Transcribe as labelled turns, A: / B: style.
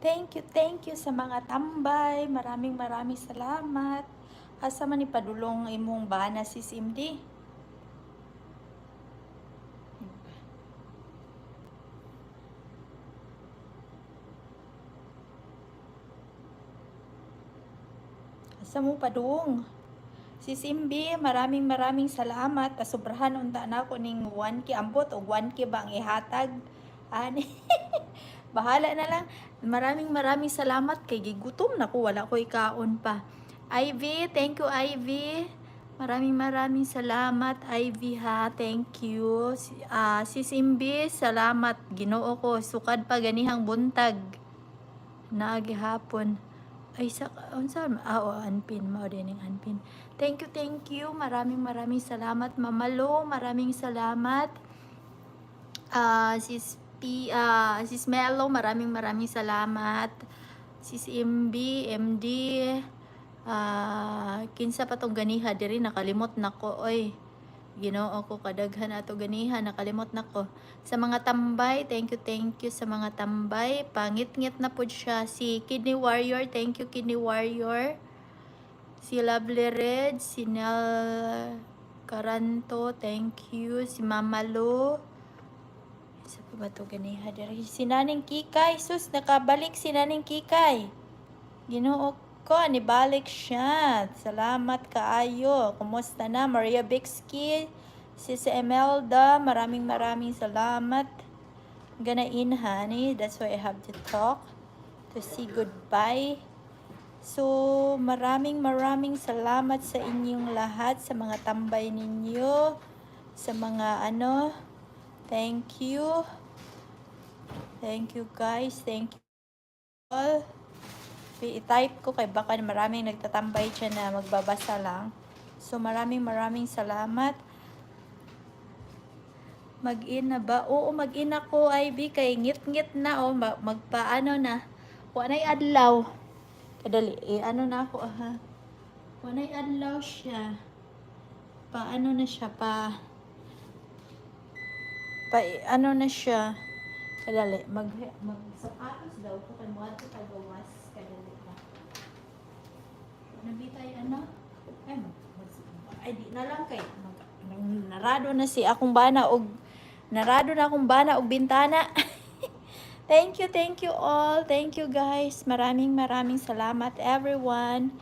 A: Thank you sa mga tambay. Maraming salamat. Asa man ipadulong imong bana sis MD. Asa mo padung? Sis MB, maraming salamat. Asubrahan unta na ako ning 1K ambot o 1K ba ang ihatag? Ani. Bahala na lang. Maraming salamat kay gigutom na ko, wala ko ikaon pa. Ivy, thank you Ivy. Maraming salamat Ivy ha. Thank you. Sis Imbi, salamat. Ginoo ko sukad pa ganihang buntag. Naagihapon. Ay sa unsa anpin mo din ang anpin. Thank you. Maraming salamat Mamalo. Maraming salamat. Sis Melo, maraming salamat. Sis MB, MD, kinsa pa tong ganiha diri nakalimot nako oy. Ginoo ko kadaghan ato ganiha nakalimot nako. Sa mga tambay, thank you sa mga tambay. Pangit-ngit na pud siya si Kidney Warrior, thank you Kidney Warrior. Si Lovely Red, si Nel Caranto, thank you. Si Mama Lo. Sa pa ba ito ganiha diri? Si Naning Kikay, sus, nakabalik si Naning Kikay. Ginoo ko, nibalik siya. Salamat kaayo. Kumusta na? Maria Bixky, si Emelda, maraming salamat. I'm gonna in, honey. That's why I have to talk. To say goodbye. So, maraming salamat sa inyong lahat, sa mga tambay ninyo, sa mga thank you. Thank you guys. Thank you all. I-type ko kay baka maraming nagtatambay dyan na magbabasa lang. So maraming salamat. Mag-in na ba? Oo, mag-in ako, Ivy. Kay ngit-ngit na, oh. Magpaano na. Wanay adlaw. Kadali, ano na ako, ha. Wanay adlaw siya. Paano na siya, ano na siya. Kadali, mag-sapatos daw ko. Kanuad ko tagawas. Kadali na. Nabitay, ay, di na lang kay. Narado na akong bana og bintana. Thank you all. Thank you guys. Maraming salamat everyone.